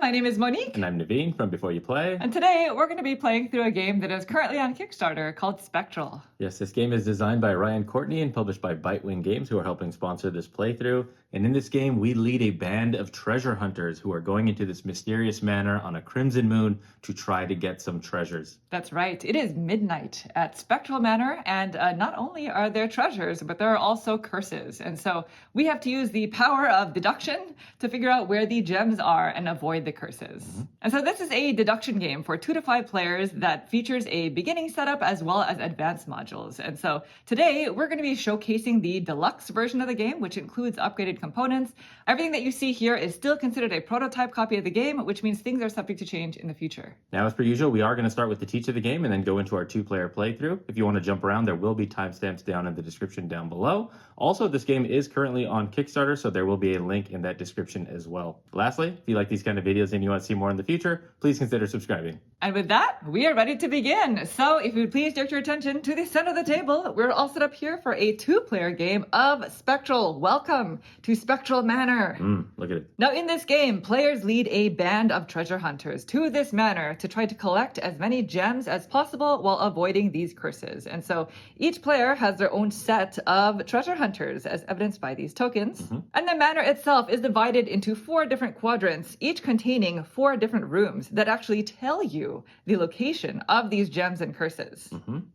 my name is Monique. And I'm Naveen from Before You Play. And today we're going to be playing through a game that is currently on Kickstarter called Spectral. Yes, this game is designed by Ryan Courtney and published by Bitewing Games, who are helping sponsor this playthrough. And in this game, we lead a band of treasure hunters who are going into this mysterious manor on a crimson moon to try to get some treasures. That's right. It is midnight at Spectral Manor, and not only are there treasures, but there are also curses. And so we have to use the power of deduction to figure out where the gems are and avoid the curses. And so this is a deduction game for 2 to 5 players that features a beginning setup as well as advanced modules. And so today we're going to be showcasing the deluxe version of the game, which includes upgraded components. Everything that you see here is still considered a prototype copy of the game, which means things are subject to change in the future. Now, as per usual, we are going to start with the teach of the game and then go into our 2-player playthrough. If you want to jump around, there will be timestamps down in the description down below. Also, this game is currently on Kickstarter, so there will be a link in that description as well. Lastly, if you like these kind of videos and you want to see more in the future, please consider subscribing. And with that, we are ready to begin. So if you would please direct your attention to the center of the table, we're all set up here for a 2-player game of Spectral. Welcome to Spectral Manor. Look at it. Now in this game, players lead a band of treasure hunters to this manor to try to collect as many gems as possible while avoiding these curses. And so each player has their own set of treasure hunters as evidenced by these tokens. And the manor itself is divided into 4 different quadrants, each containing 4 different rooms that actually tell you the location of these gems and curses.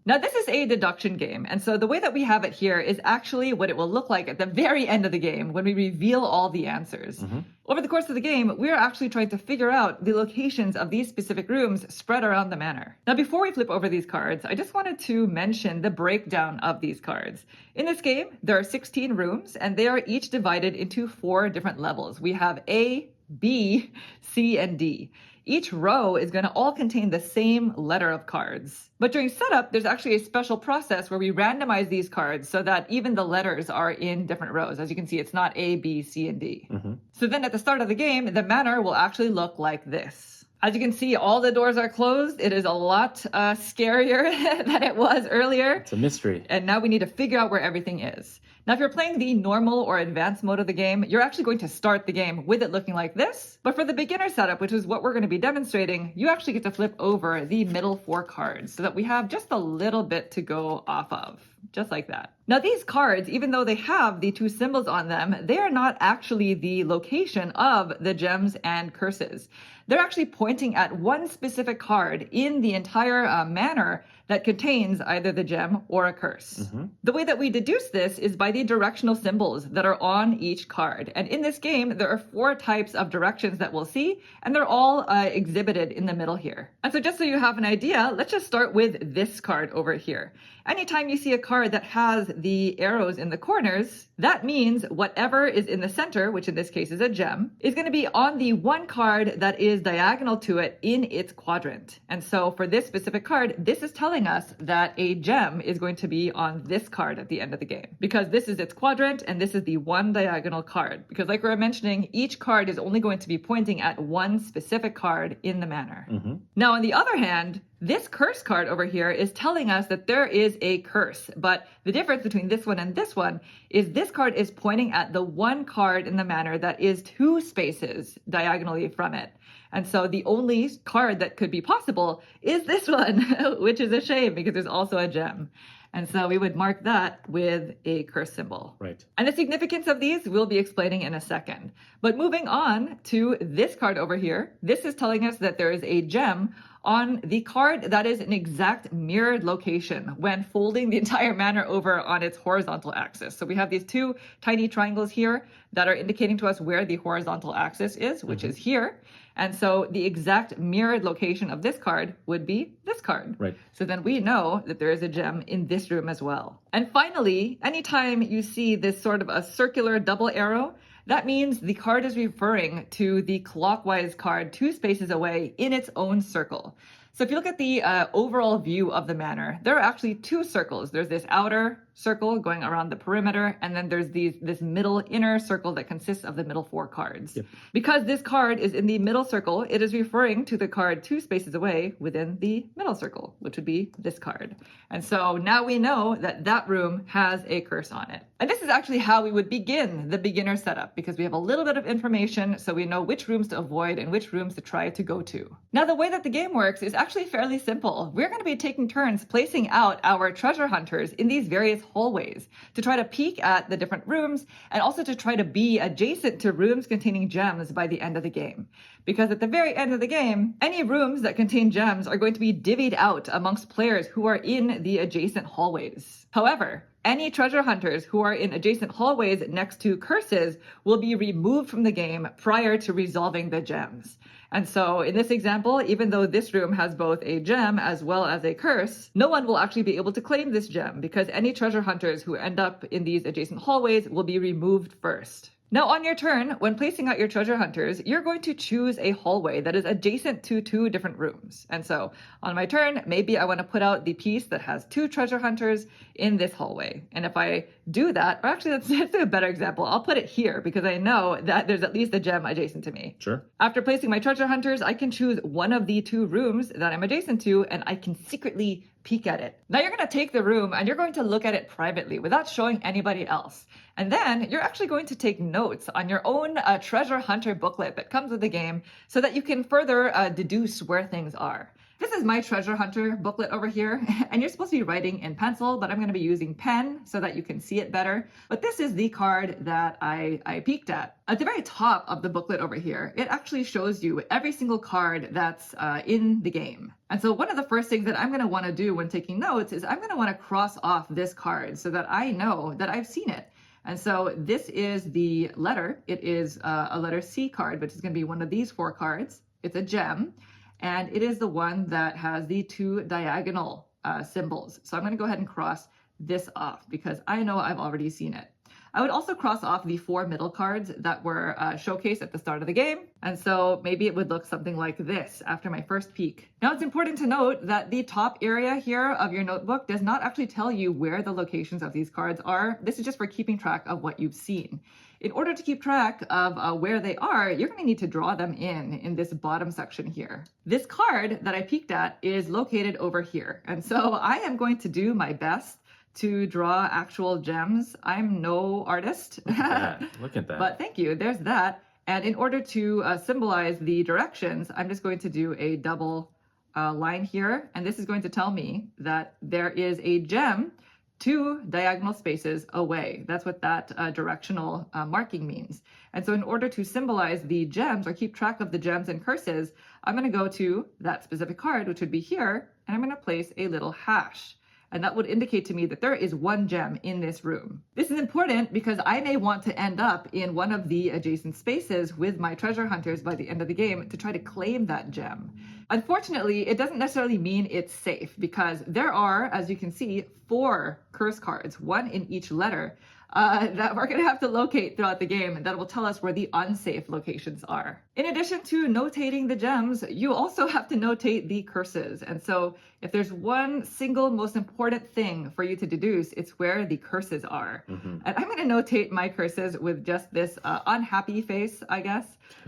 Now this is a deduction game, and so the way that we have it here is actually what it will look like at the very end of the game when we reveal all the answers. Over the course of the game, we're actually trying to figure out the locations of these specific rooms spread around the manor. Now before we flip over these cards, I just wanted to mention the breakdown of these cards. In this game, there are 16 rooms, and they are each divided into 4 different levels. We have A, B, C, and D. Each row is going to all contain the same letter of cards. But during setup, there's actually a special process where we randomize these cards so that even the letters are in different rows. As you can see, it's not A, B, C, and D. So then at the start of the game, the manor will actually look like this. As you can see, all the doors are closed. It is a lot scarier than it was earlier. It's a mystery. And now we need to figure out where everything is. Now, if you're playing the normal or advanced mode of the game, you're actually going to start the game with it looking like this. But for the beginner setup, which is what we're going to be demonstrating, you actually get to flip over the middle 4 cards so that we have just a little bit to go off of, just like that. Now, these cards, even though they have the 2 symbols on them, they are not actually the location of the gems and curses. They're actually pointing at one specific card in the entire manor that contains either the gem or a curse. The way that we deduce this is by the directional symbols that are on each card. And in this game, there are 4 types of directions that we'll see, and they're all exhibited in the middle here. And so just so you have an idea, let's just start with this card over here. Anytime you see a card that has the arrows in the corners, that means whatever is in the center, which in this case is a gem, is going to be on the one card that is diagonal to it in its quadrant. And so for this specific card, this is telling us that a gem is going to be on this card at the end of the game, because this is its quadrant and this is the one diagonal card. Because like we were mentioning, each card is only going to be pointing at one specific card in the manor. Now, on the other hand, this curse card over here is telling us that there is a curse, but the difference between this one and this one is this card is pointing at the one card in the manor that is 2 spaces diagonally from it. And so the only card that could be possible is this one, which is a shame because there's also a gem. And so we would mark that with a curse symbol. Right. And the significance of these we'll be explaining in a second. But moving on to this card over here, this is telling us that there is a gem on the card that is an exact mirrored location when folding the entire manor over on its horizontal axis. So we have these 2 tiny triangles here that are indicating to us where the horizontal axis is, which is here. And so the exact mirrored location of this card would be this card. Right. So then we know that there is a gem in this room as well. And finally, anytime you see this sort of a circular double arrow, that means the card is referring to the clockwise card 2 spaces away in its own circle. So if you look at the overall view of the manor, there are actually two circles. There's this outer circle going around the perimeter, and then there's this middle inner circle that consists of the middle 4 cards. Yep. Because this card is in the middle circle, it is referring to the card 2 spaces away within the middle circle, which would be this card. And so now we know that that room has a curse on it. And this is actually how we would begin the beginner setup, because we have a little bit of information so we know which rooms to avoid and which rooms to try to go to. Now, the way that the game works is actually fairly simple. We're going to be taking turns placing out our treasure hunters in these various hallways to try to peek at the different rooms and also to try to be adjacent to rooms containing gems by the end of the game. Because at the very end of the game, any rooms that contain gems are going to be divvied out amongst players who are in the adjacent hallways. However, any treasure hunters who are in adjacent hallways next to curses will be removed from the game prior to resolving the gems. And so in this example, even though this room has both a gem as well as a curse, no one will actually be able to claim this gem because any treasure hunters who end up in these adjacent hallways will be removed first. Now on your turn, when placing out your treasure hunters, you're going to choose a hallway that is adjacent to 2 different rooms. And so on my turn, maybe I want to put out the piece that has 2 treasure hunters in this hallway. And if I do that, or actually let's do a better example. I'll put it here because I know that there's at least a gem adjacent to me. Sure. After placing my treasure hunters, I can choose one of the 2 rooms that I'm adjacent to, and I can secretly peek at it. Now you're going to take the room and you're going to look at it privately without showing anybody else. And then you're actually going to take notes on your own treasure hunter booklet that comes with the game so that you can further deduce where things are. This is my treasure hunter booklet over here, and you're supposed to be writing in pencil, but I'm going to be using pen so that you can see it better. But this is the card that I peeked at. At the very top of the booklet over here, it actually shows you every single card that's in the game. And so one of the first things that I'm going to want to do when taking notes is I'm going to want to cross off this card so that I know that I've seen it. And so this is the letter. It is a letter C card, which is going to be one of these 4 cards. It's a gem. And it is the one that has the 2 diagonal symbols. So I'm going to go ahead and cross this off because I know I've already seen it. I would also cross off the 4 middle cards that were showcased at the start of the game. And so maybe it would look something like this after my first peek. Now it's important to note that the top area here of your notebook does not actually tell you where the locations of these cards are. This is just for keeping track of what you've seen. In order to keep track of where they are, you're going to need to draw them in this bottom section here. This card that I peeked at is located over here. And so I am going to do my best to draw actual gems. I'm no artist. Look at that. But thank you. There's that. And in order to symbolize the directions, I'm just going to do a double line here. And this is going to tell me that there is a gem 2 diagonal spaces away. That's what that directional marking means. And so in order to symbolize the gems or keep track of the gems and curses, I'm going to go to that specific card, which would be here, and I'm going to place a little hash. And that would indicate to me that there is 1 gem in this room. This is important because I may want to end up in one of the adjacent spaces with my treasure hunters by the end of the game to try to claim that gem. Unfortunately, it doesn't necessarily mean it's safe because there are, as you can see, 4 curse cards, 1 in each letter, that we're going to have to locate throughout the game, and that will tell us where the unsafe locations are. In addition to notating the gems, you also have to notate the curses. And so if there's one single most important thing for you to deduce, it's where the curses are. And I'm going to notate my curses with just this unhappy face, I guess,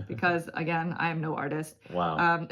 because again, I am no artist. Wow.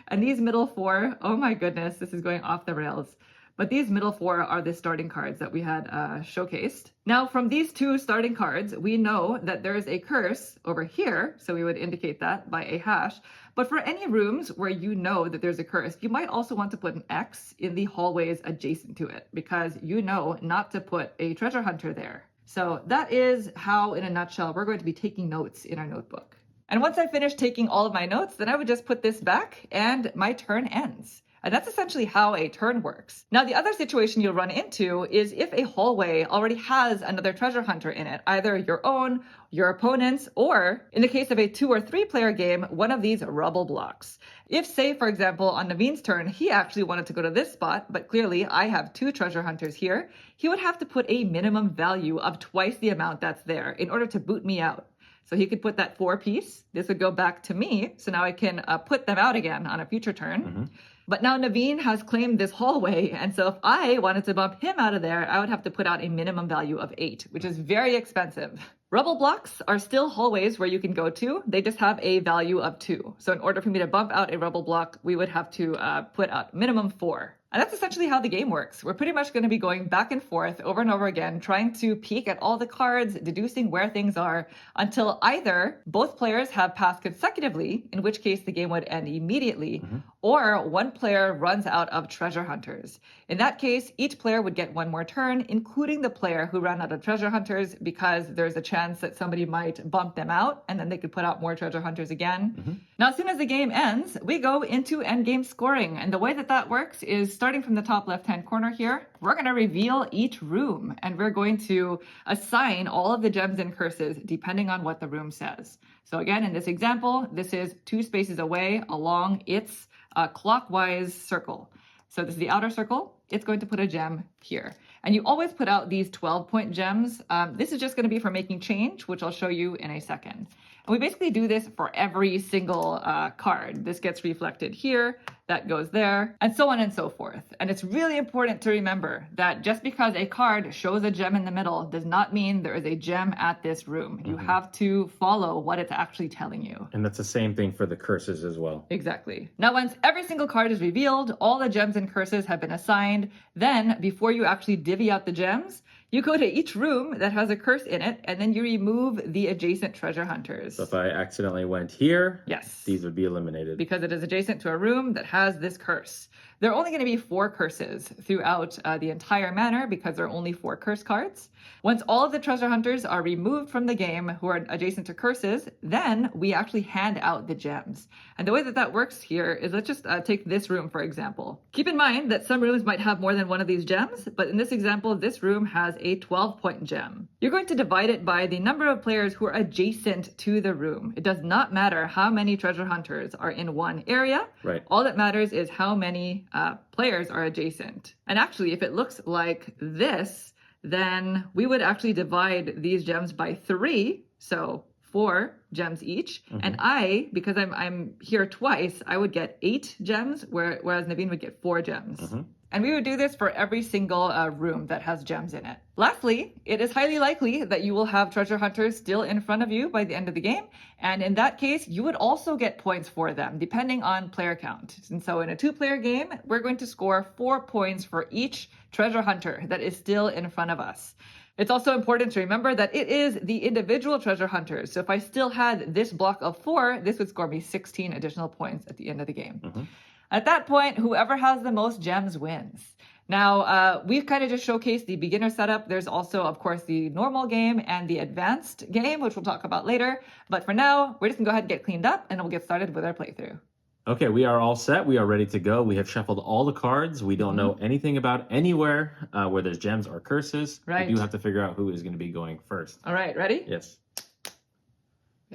And these middle 4, oh my goodness, this is going off the rails. But these middle 4 are the starting cards that we had showcased. Now, from these 2 starting cards, we know that there is a curse over here, so we would indicate that by a hash. But for any rooms where you know that there's a curse, you might also want to put an X in the hallways adjacent to it, because you know not to put a treasure hunter there. So that is how, in a nutshell, we're going to be taking notes in our notebook. And once I finish taking all of my notes, then I would just put this back and my turn ends. And that's essentially how a turn works. Now, the other situation you'll run into is if a hallway already has another treasure hunter in it, either your own, your opponent's, or in the case of a 2 or 3 player game, one of these rubble blocks. If, say, for example, on Naveen's turn, he actually wanted to go to this spot, but clearly I have 2 treasure hunters here, he would have to put a minimum value of twice the amount that's there in order to boot me out. So he could put that 4 piece. This would go back to me. So now I can put them out again on a future turn. But now Naveen has claimed this hallway. And so if I wanted to bump him out of there, I would have to put out a minimum value of 8, which is very expensive. Rubble blocks are still hallways where you can go to. They just have a value of 2. So in order for me to bump out a rubble block, we would have to put out minimum 4. And that's essentially how the game works. We're pretty much going to be going back and forth over and over again, trying to peek at all the cards, deducing where things are, until either both players have passed consecutively, in which case the game would end immediately, or one player runs out of treasure hunters. In that case, each player would get one more turn, including the player who ran out of treasure hunters, because there's a chance that somebody might bump them out, and then they could put out more treasure hunters again. Now, as soon as the game ends, we go into endgame scoring. And the way that that works is starting from the top left-hand corner here, we're going to reveal each room, and we're going to assign all of the gems and curses depending on what the room says. So again, in this example, this is 2 spaces away along its clockwise circle. So this is the outer circle. It's going to put a gem here. And you always put out these 12-point gems. This is just going to be for making change, which I'll show you in a second. And we basically do this for every single card. This gets reflected here, that goes there, and so on and so forth. And it's really important to remember that just because a card shows a gem in the middle does not mean there is a gem at this room. You have to follow what it's actually telling you. And that's the same thing for the curses as well. Exactly. Now, once every single card is revealed, all the gems and curses have been assigned, then before you actually divvy out the gems, you go to each room that has a curse in it, and then you remove the adjacent treasure hunters. So if I accidentally went here, yes, these would be eliminated. Because it is adjacent to a room that has this curse. There are only going to be 4 curses throughout the entire manner because there are only 4 curse cards. Once all of the treasure hunters are removed from the game who are adjacent to curses, then we actually hand out the gems. And the way that that works here is, let's just take this room, for example. Keep in mind that some rooms might have more than one of these gems, but in this example, this room has a 12-point gem. You're going to divide it by the number of players who are adjacent to the room. It does not matter how many treasure hunters are in one area. Right. All that matters is how many players are adjacent. And actually, if it looks like this, then we would actually divide these gems by 3. So 4 gems each. And I, because I'm here twice, I would get 8 gems, whereas Naveen would get 4 gems. And we would do this for every single room that has gems in it. Lastly, it is highly likely that you will have treasure hunters still in front of you by the end of the game. And in that case, you would also get points for them, depending on player count. And so in a 2-player game, we're going to score 4 points for each treasure hunter that is still in front of us. It's also important to remember that it is the individual treasure hunters. So if I still had this block of 4, this would score me 16 additional points at the end of the game. At that point, whoever has the most gems wins. Now, we've kind of just showcased the beginner setup. There's also, of course, the normal game and the advanced game, which we'll talk about later. But for now, we're just going to go ahead and get cleaned up, and we'll get started with our playthrough. Okay, we are all set. We are ready to go. We have shuffled all the cards. We don't know anything about anywhere where there's gems or curses. Right. We do have to figure out who is going to be going first. All right, ready? Yes.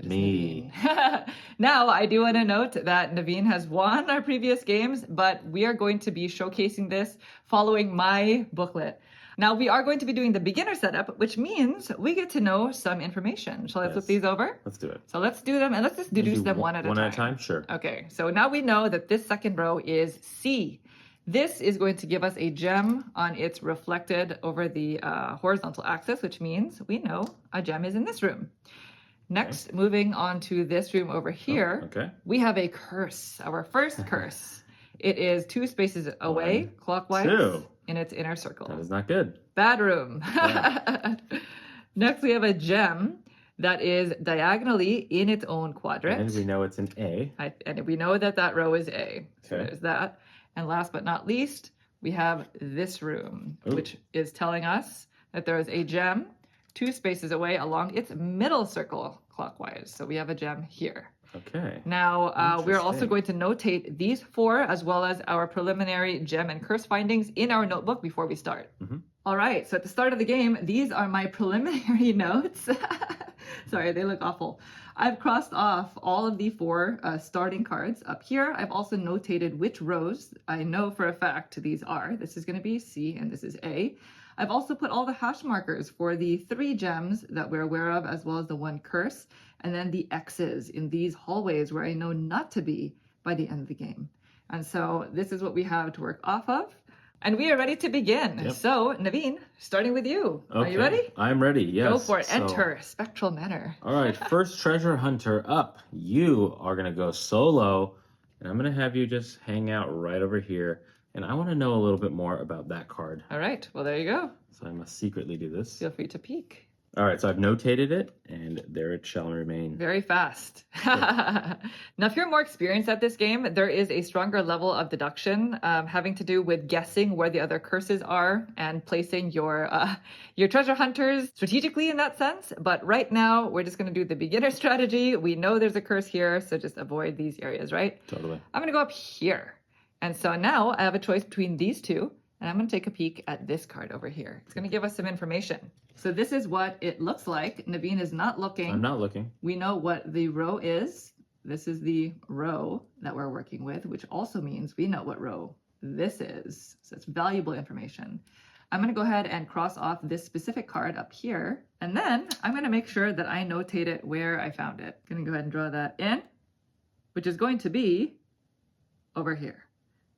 Me. Now, I do want to note that Naveen has won our previous games, but we are going to be showcasing this following my booklet. Now, we are going to be doing the beginner setup, which means we get to know some information. Shall I flip these over? Let's do it. So let's do them, and let's just deduce them one at a time. One at a time? Sure. Okay, so now we know that this second row is C. This is going to give us a gem on its reflected over the horizontal axis, which means we know a gem is in this room. Next, moving on to this room over here, we have a curse, our first curse. It is 2 spaces away, clockwise, in its inner circle. That is not good. Bad room. Yeah. Next, we have a gem that is diagonally in its own quadrant. And we know it's an A. And we know that that row is A. So there's that. And last but not least, we have this room, which is telling us that there is a gem 2 spaces away along its middle circle clockwise. So we have a gem here. Okay. Now, we're also going to notate these 4 as well as our preliminary gem and curse findings in our notebook before we start. All right, so at the start of the game, these are my preliminary notes. Sorry, they look awful. I've crossed off all of the 4 starting cards up here. I've also notated which rows I know for a fact these are. This is going to be C and this is A. I've also put all the hash markers for the 3 gems that we're aware of, as well as the 1 curse. and then the X's in these hallways where I know not to be by the end of the game. And so this is what we have to work off of. And we are ready to begin. Yep. So, Naveen, starting with you. Okay. Are you ready? I'm ready, yes. Go for it. So- Enter Spectral Manor. All right, first treasure hunter up. You are going to go solo, and I'm going to have you just hang out right over here. And I want to know a little bit more about that card. All right. Well, there you go. So I must secretly do this. Feel free to peek. All right, so I've notated it, and there it shall remain. Very fast. Now, if you're more experienced at this game, there is a stronger level of deduction having to do with guessing where the other curses are and placing your treasure hunters strategically in that sense. But right now, we're just going to do the beginner strategy. We know there's a curse here, so just avoid these areas, right? Totally. I'm going to go up here. And so now I have a choice between these two, and I'm going to take a peek at this card over here. It's going to give us some information. So this is what it looks like. Naveen is not looking. I'm not looking. We know what the row is. This is the row that we're working with, which also means we know what row this is. So it's valuable information. I'm going to go ahead and cross off this specific card up here. And then I'm going to make sure that I notate it where I found it. I'm going to go ahead and draw that in, which is going to be over here.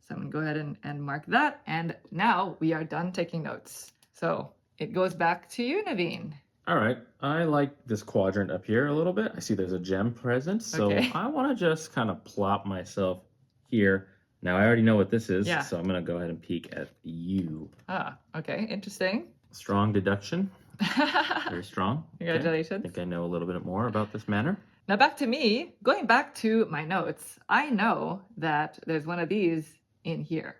So I'm going to go ahead and mark that. And now we are done taking notes. So it goes back to you, Naveen. All right, I like this quadrant up here a little bit. I see there's a gem present, so Okay. I want to just kind of plop myself here. Now, I already know what this is, Yeah. so I'm going to go ahead and peek at you. Ah, okay, interesting. Strong deduction, very strong. Okay. Congratulations. I think I know a little bit more about this manor. Now back to me, going back to my notes, I know that there's one of these in here.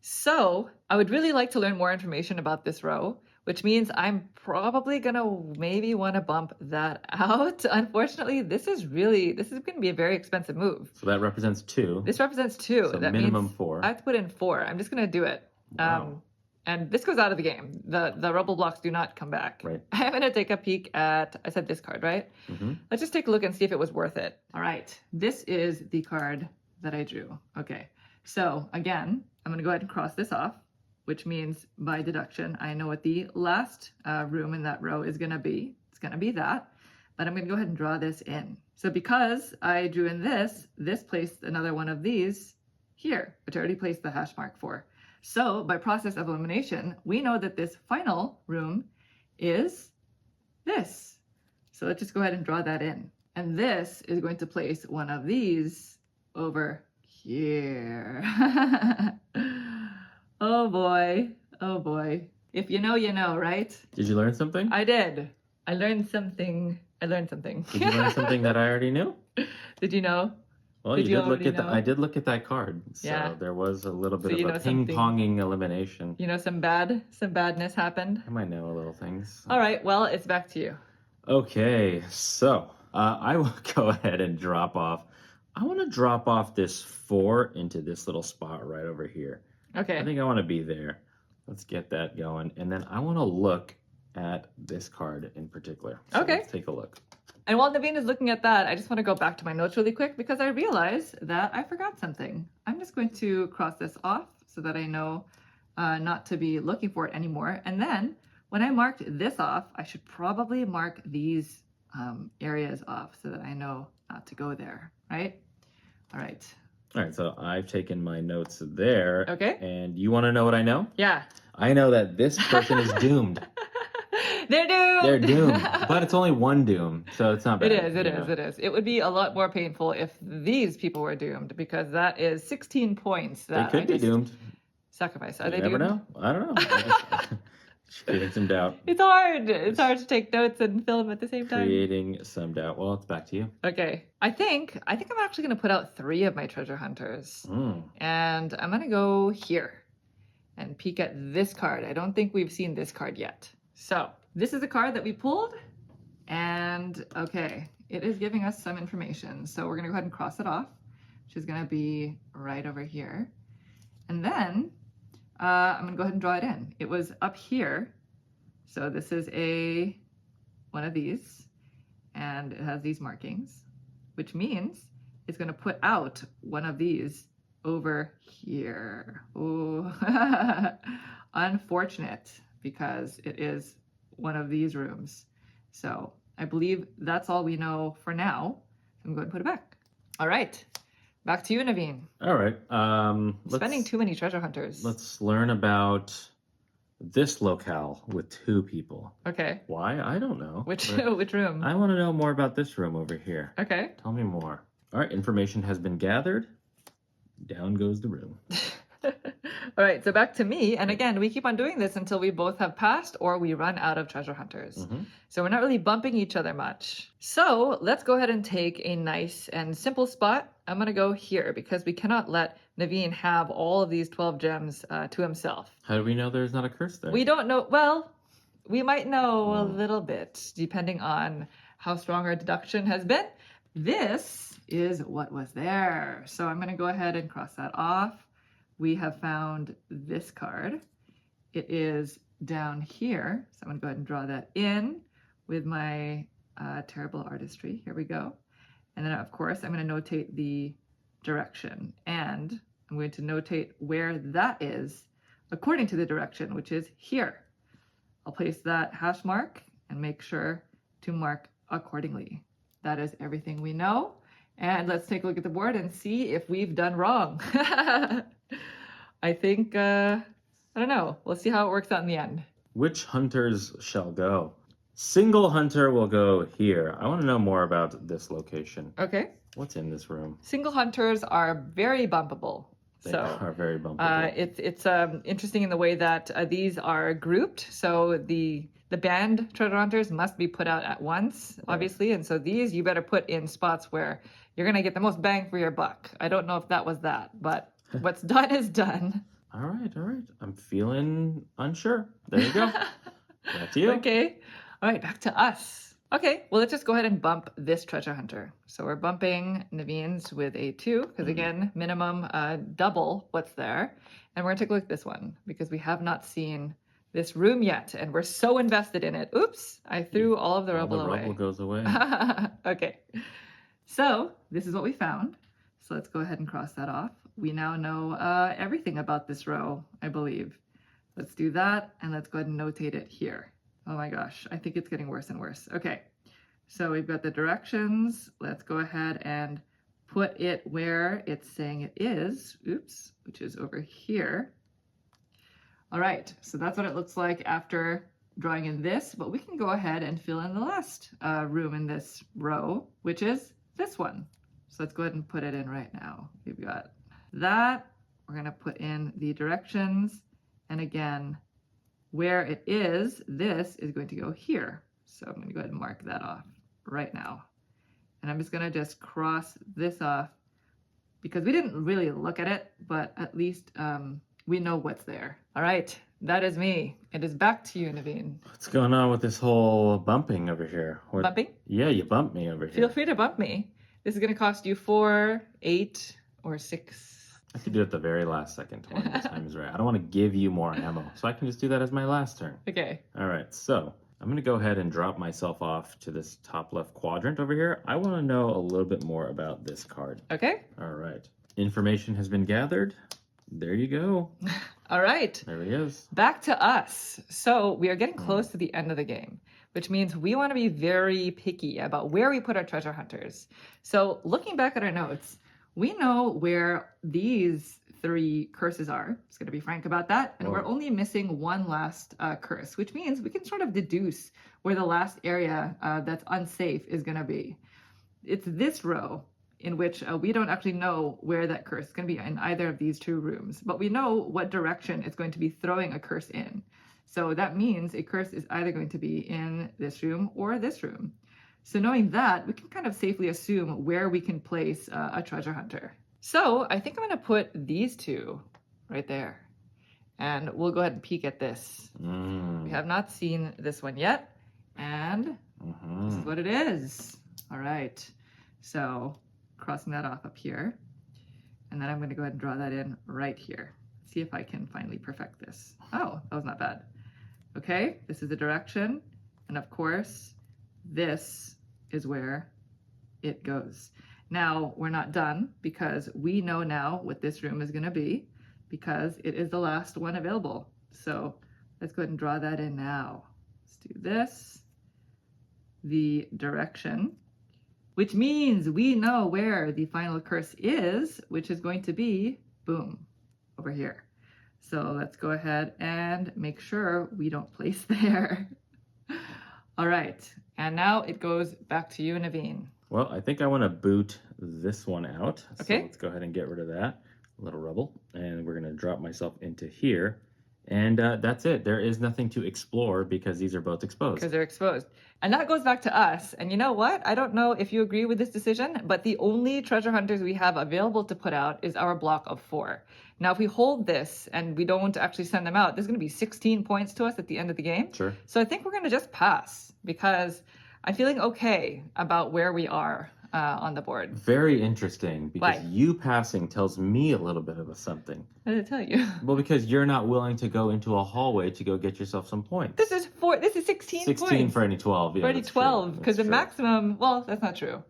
So I would really like to learn more information about this row, which means I'm probably gonna maybe want to bump that out. Unfortunately, this is gonna be a very expensive move. So that represents 2. This represents 2. So That minimum means 4. I have to put in 4. I'm just gonna do it. Wow. And this goes out of the game. The rubble blocks do not come back. Right. I'm gonna take a peek at, I said this card, right? Mm-hmm. Let's just take a look and see if it was worth it. All right, this is the card that I drew. Okay, so again, I'm gonna go ahead and cross this off, which means by deduction, I know what the last room in that row is gonna be. It's gonna be that, but I'm gonna go ahead and draw this in. So because I drew in this placed another one of these here, which I already placed the hash mark for. So by process of elimination, we know that this final room is this. So let's just go ahead and draw that in. And this is going to place one of these over here. Oh boy. Oh boy. If you know, you know, right? Did you learn something? I did. I learned something. Did you learn something that I already knew? Did you know? Well, Did you you did look already at know? I did look at that card. So Yeah. there was a little bit So you of know a something. ping-ponging elimination. You know, some badness happened. I might know a little things. All right, well, it's back to you. Okay, so I will go ahead and drop off. I want to drop off this 4 into this little spot right over here. Okay. I think I want to be there. Let's get that going. And then I want to look at this card in particular. So Okay. Let's take a look. And while Naveen is looking at that, I just want to go back to my notes really quick because I realized that I forgot something. I'm just going to cross this off so that I know not to be looking for it anymore. And then when I marked this off, I should probably mark these areas off so that I know not to go there, right? All right. All right, so I've taken my notes there. Okay. And you want to know what I know? Yeah. I know that this person is doomed. They're doomed. They're doomed, but it's only one doom, so it's not bad. It you know? is. It would be a lot more painful if these people were doomed because that is 16 points. They That could I be just doomed. Sacrifice. Are You they never doomed? know. I don't know. Just creating some doubt. It's hard. It's hard to take notes and film at the same time. Creating some doubt. Well, it's back to you. Okay. I think I'm actually going to put out 3 of my treasure hunters. And I'm going to go here and peek at this card. I don't think we've seen this card yet. So this is a card that we pulled. And okay, it is giving us some information. So we're going to go ahead and cross it off, which is going to be right over here. And then I'm going to go ahead and draw it in. It was up here. So this is one of these, and it has these markings, which means it's going to put out one of these over here. Ooh. Unfortunate, because it is one of these rooms. So I believe that's all we know for now. I'm going to put it back. All right. Back to you, Naveen. All right. Spending too many treasure hunters. Let's learn about this locale with 2 people. Okay. Why? I don't know. Which room? I want to know more about this room over here. Okay. Tell me more. All right. Information has been gathered. Down goes the room. All right, so back to me. And again, we keep on doing this until we both have passed or we run out of treasure hunters. So we're not really bumping each other much. So let's go ahead and take a nice and simple spot. I'm going to go here because we cannot let Naveen have all of these 12 gems to himself. How do we know there's not a curse there? We don't know. Well, we might know a little bit depending on how strong our deduction has been. This is what was there. So I'm going to go ahead and cross that off. We have found this card. It is down here. So I'm going to go ahead and draw that in with my terrible artistry. Here we go. And then, of course, I'm going to notate the direction. And I'm going to notate where that is according to the direction, which is here. I'll place that hash mark and make sure to mark accordingly. That is everything we know. And let's take a look at the board and see if we've done wrong. I think, I don't know. We'll see how it works out in the end. Which hunters shall go? Single hunter will go here. I want to know more about this location. Okay. What's in this room? Single hunters are very bumpable. They are very bumpable. It's interesting in the way that these are grouped. So the band treasure hunters must be put out at once, obviously. And so these you better put in spots where you're going to get the most bang for your buck. I don't know if that was that, but what's done is done. All right. I'm feeling unsure. There you go. Back to you. Okay. All right, back to us. Okay, well, let's just go ahead and bump this treasure hunter. So we're bumping Naveen's with a 2, because again, minimum double what's there. And we're gonna take a look at this one, because we have not seen this room yet, and we're so invested in it. Oops, I threw all of the rubble away. The rubble goes away. Okay, so this is what we found. So let's go ahead and cross that off. We now know everything about this row, I believe. Let's do that, and let's go ahead and notate it here. Oh my gosh, I think it's getting worse and worse. Okay, so we've got the directions. Let's go ahead and put it where it's saying it is. Oops, which is over here. All right, so that's what it looks like after drawing in this, but we can go ahead and fill in the last room in this row, which is this one. So let's go ahead and put it in right now. We've got that. We're gonna put in the directions, and again, where it is, this is going to go here. So I'm going to go ahead and mark that off right now. And I'm just going to cross this off because we didn't really look at it, but at least we know what's there. All right, that is me. It is back to you, Naveen. What's going on with this whole bumping over here? Bumping? Yeah, you bumped me over here. Feel free to bump me. This is going to cost you 4, 8, or 6. I could do it at the very last second when the time is right. I don't want to give you more ammo, so I can just do that as my last turn. Okay. All right, so I'm going to go ahead and drop myself off to this top left quadrant over here. I want to know a little bit more about this card. Okay. All right. Information has been gathered. There you go. All right. There he is. Back to us. So we are getting close to the end of the game, which means we want to be very picky about where we put our treasure hunters. So looking back at our notes, we know where these 3 curses are. Just going to be frank about that. And we're only missing one last curse, which means we can sort of deduce where the last area that's unsafe is going to be. It's this row in which we don't actually know where that curse is going to be in either of these 2 rooms, but we know what direction it's going to be throwing a curse in. So that means a curse is either going to be in this room or this room. So knowing that, we can kind of safely assume where we can place a treasure hunter. So I think I'm going to put these 2 right there. And we'll go ahead and peek at this. We have not seen this one yet. And this is what it is. All right. So crossing that off up here. And then I'm going to go ahead and draw that in right here. See if I can finally perfect this. Oh, that was not bad. Okay, this is the direction. And of course, this is where it goes. Now, we're not done because we know now what this room is going to be because it is the last one available. So let's go ahead and draw that in now. Let's do this. the direction, which means we know where the final curse is, which is going to be, boom, over here. So let's go ahead and make sure we don't place there. All right, and now it goes back to you, Naveen. Well, I think I want to boot this one out. Okay. So let's go ahead and get rid of that little rubble. And we're going to drop myself into here. And that's it. There is nothing to explore because these are both exposed. Because they're exposed. And that goes back to us. And you know what? I don't know if you agree with this decision, but the only treasure hunters we have available to put out is our block of 4. Now, if we hold this and we don't actually send them out, there's going to be 16 points to us at the end of the game. Sure. So I think we're going to just pass because I'm feeling okay about where we are on the board. Very interesting because Why? you passing tells me a little bit of something. What did I tell you? Well, because you're not willing to go into a hallway to go get yourself some points. This is 16 16 points. for any 12. Yeah, For any that's 12, true. because the That's true. maximum, well, that's not true.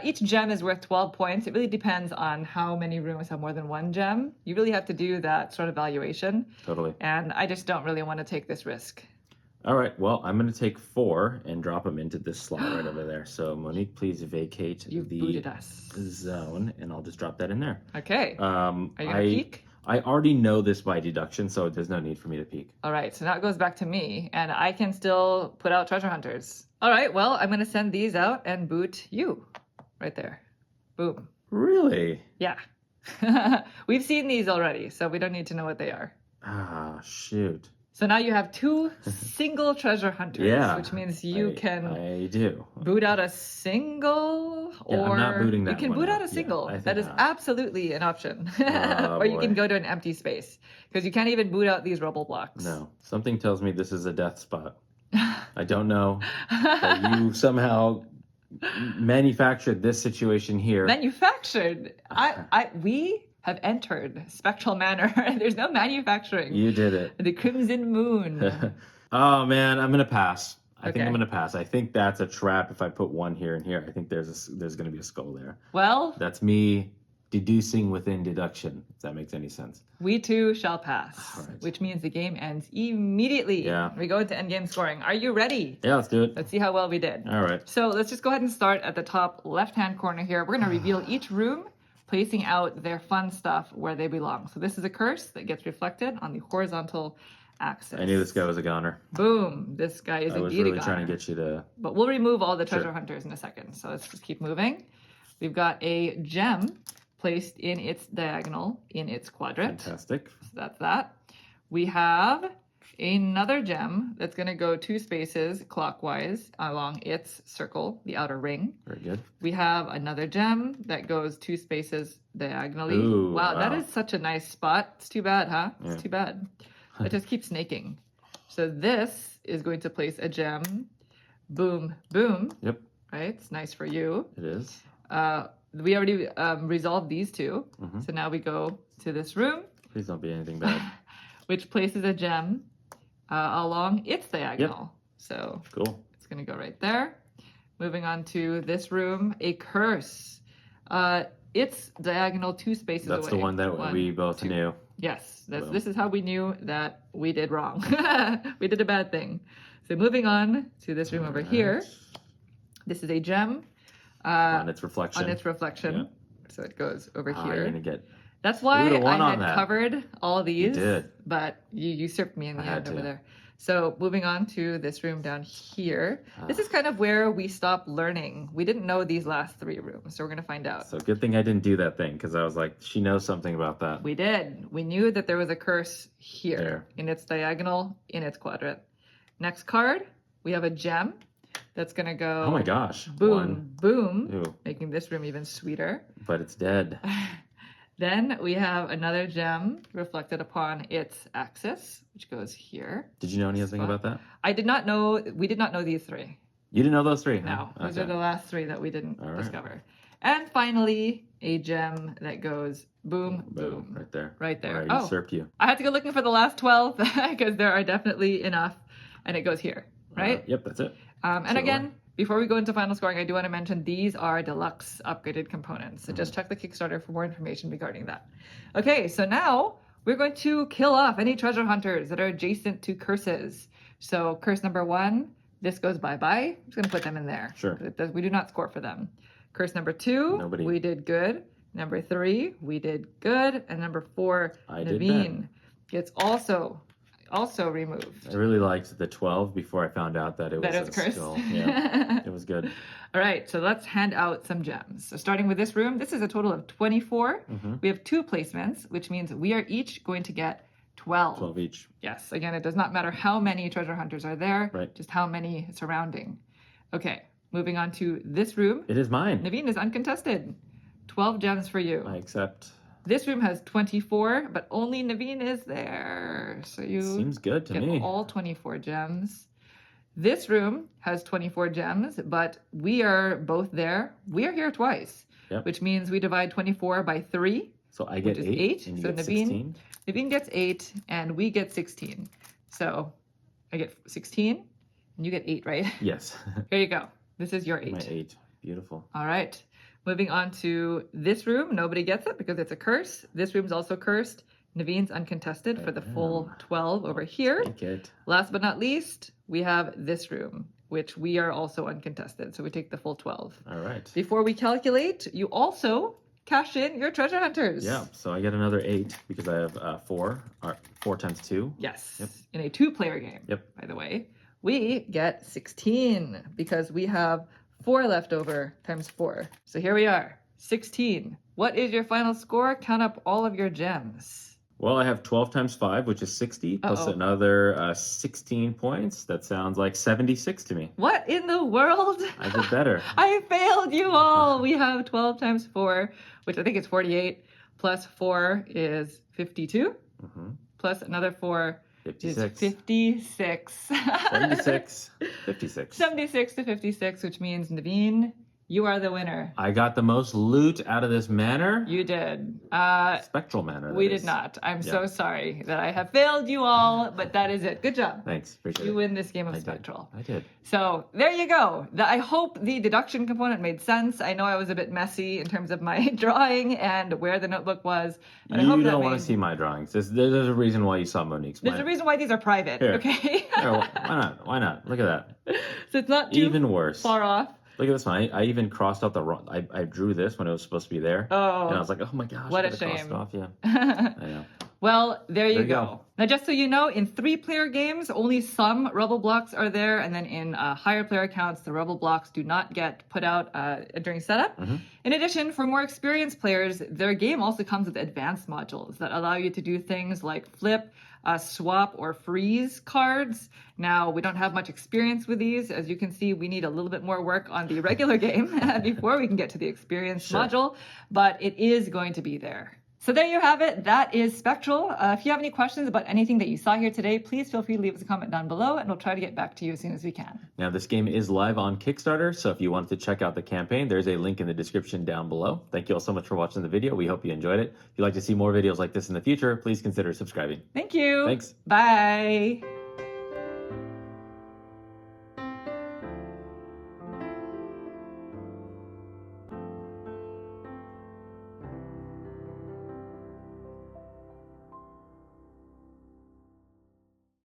Each gem is worth 12 points. It really depends on how many rooms have more than one gem. You really have to do that sort of valuation. Totally. And I just don't really want to take this risk. All right. Well, I'm going to take 4 and drop them into this slot right over there. So, Monique, please vacate You've the booted us. zone, and I'll just drop that in there. Okay. Are you going to peek? I already know this by deduction, so there's no need for me to peek. All right. So now it goes back to me, and I can still put out treasure hunters. All right. Well, I'm going to send these out and boot you right there. Boom. Really? Yeah. We've seen these already, so we don't need to know what they are. Ah, shoot. So now you have 2 single treasure hunters, Yeah. which means you can I do. boot out a single, Yeah, or I'm not booting you that can one boot out. out a Yeah, single. I think That is not. absolutely an option. Oh, or you can boy. go to an empty space because you can't even boot out these rubble blocks. No. Something tells me this is a death spot. I don't know. But you somehow manufactured this situation here. Manufactured. We have entered Spectral Manor. There's no manufacturing. You did it. The Crimson Moon. Oh man, I'm gonna pass. I think Okay. I'm gonna pass. I think that's a trap. If I put 1 here and here, I think there's gonna be a skull there. Well, That's me deducing within deduction. If that makes any sense. we too shall pass, All right. which means the game ends immediately. Yeah. We go into endgame scoring. Are you ready? Yeah, let's do it. Let's see how well we did. All right. So let's just go ahead and start at the top left-hand corner here. We're going to reveal each room, placing out their fun stuff where they belong. So this is a curse that gets reflected on the horizontal axis. I knew this guy was a goner. Boom. This guy is I was indeed really a trying goner. to get you to. But we'll remove all the treasure Sure. hunters in a second. So let's just keep moving. We've got a gem placed in its diagonal in its quadrant. Fantastic. So that's that. We have another gem that's going to go 2 spaces clockwise along its circle, the outer ring. Very good. We have another gem that goes 2 spaces diagonally. Ooh, wow, that wow. is such a nice spot. It's too bad, huh? It's Yeah. too bad. It just keeps snaking. So this is going to place a gem. Boom, boom. Yep, Right? It's nice for you. it is. We already resolved these 2. Mhm. So now we go to this room, Please don't be anything bad. which places a gem along its diagonal. So Cool. it's going to go right there. Moving on to this room, a curse. It's diagonal 2 spaces That's away. the one that we both 2. knew. Yes, Boom. this is how we knew that we did wrong. We did a bad thing. So moving on to this room over here. This is a gem On its reflection. on its reflection. So it goes over Ah, here. you're gonna get. That's why You would've won I on had that. covered all these, did. but you usurped me in the I had end over to. there. So moving on to this room down here. This is kind of where we stopped learning. We didn't know these last 3 rooms, so we're going to find out. So good thing I didn't do that thing because I was like, she knows something about that. We did. We knew that there was a curse here There. in its diagonal, in its quadrant. Next card, we have a gem that's going to go Oh my gosh. boom, One. boom, Ooh, making this room even sweeter. but it's dead. Then we have another gem reflected upon its axis, which goes here. Did you know anything Spot. about that? I did not know, we did not know these 3. You didn't know those 3? No, huh? those are the last 3 that we didn't All right. discover. And finally, a gem that goes boom, boom. Right there. Right there. I Oh. usurped you. I had to go looking for the last 12 because there are definitely enough. And it goes here, right? Yep, that's it. And So- again, before we go into final scoring, I do want to mention these are deluxe upgraded components. So just check the Kickstarter for more information regarding that. Okay, so now we're going to kill off any treasure hunters that are adjacent to curses. So curse number 1, This goes bye-bye. I'm just going to put them in there. Sure. We do not score for them. Curse number 2, Nobody. we did good. Number 3, we did good. And number 4, I did Naveen gets also removed. I really liked the 12 before I found out that it was was cursed. skull. Yeah, it was good. All right, so let's hand out some gems. So starting with this room, this is a total of 24. We have 2 placements, which means we are each going to get 12. 12 each. Yes, again, it does not matter how many treasure hunters are there, Right. just how many surrounding. Okay, moving on to this room. It is mine. Naveen is uncontested. 12 gems for you. I accept. This room has 24, but only Naveen is there. So you Seems good to get me. all 24 gems. This room has 24 gems, but we are both there. We are here twice, Yep. which means we divide 24 by 3. So I get which is 8, 8. and you So get Naveen- 16. Naveen gets 8, and we get 16. So I get 16, and you get 8, right? Yes. Here you go. This is your 8. My 8. Beautiful. All right. Moving on to this room. Nobody gets it because it's a curse. This room's also cursed. Naveen's uncontested for the full 12 over here. Take it. Last but not least, we have this room, which we are also uncontested. So we take the full 12. All right. Before we calculate, you also cash in your treasure hunters. Yeah, so I get another 8 because I have 4. 4 times 2. Yes. Yep. In a 2-player game, Yep. by the way. We get 16 because we have 4 left over times 4. So here we are, 16. What is your final score? Count up all of your gems. Well, I have 12 times 5, which is 60, plus Uh-oh. another 16 points. That sounds like 76 to me. What in the world? I did better. I failed you all. We have 12 times 4, which I think is 48, plus 4 is 52, plus another 4 is 56. 56. 76. 56. 76 to 56, which means Naveen, you are the winner. I got the most loot out of this manor. You did. Spectral manor. We that did is. not. I'm Yeah. so sorry that I have failed you all, but that is it. Good job. Thanks. Appreciate You it. win this game of I did. Spectral. I did. So there you go. I hope the deduction component made sense. I know I was a bit messy in terms of my drawing and where the notebook was, but I You hope that don't want made... to see my drawings. There's a reason why you saw Monique's. There's a reason why these are private, Here. okay? Here, why not? Why not? Look at that. So it's not too Even worse. far off. Look at this one. I even crossed out the wrong. I drew this when it was supposed to be there. Oh. And I was like, oh my gosh. What I a gotta cross shame. it off. Yeah. I know. Well, there you There you go. go. Now, just so you know, in 3-player games, only some rubble blocks are there, and then in higher player accounts, the rubble blocks do not get put out during setup. In addition, for more experienced players, their game also comes with advanced modules that allow you to do things like flip, swap, or freeze cards. Now, we don't have much experience with these. As you can see, we need a little bit more work on the regular game before we can get to the experienced Sure. module, but it is going to be there. So there you have it. That is Spectral. If you have any questions about anything that you saw here today, please feel free to leave us a comment down below, and we'll try to get back to you as soon as we can. Now, this game is live on Kickstarter, so if you wanted to check out the campaign, there's a link in the description down below. Thank you all so much for watching the video. We hope you enjoyed it. If you'd like to see more videos like this in the future, please consider subscribing. Thank you. Thanks. Bye.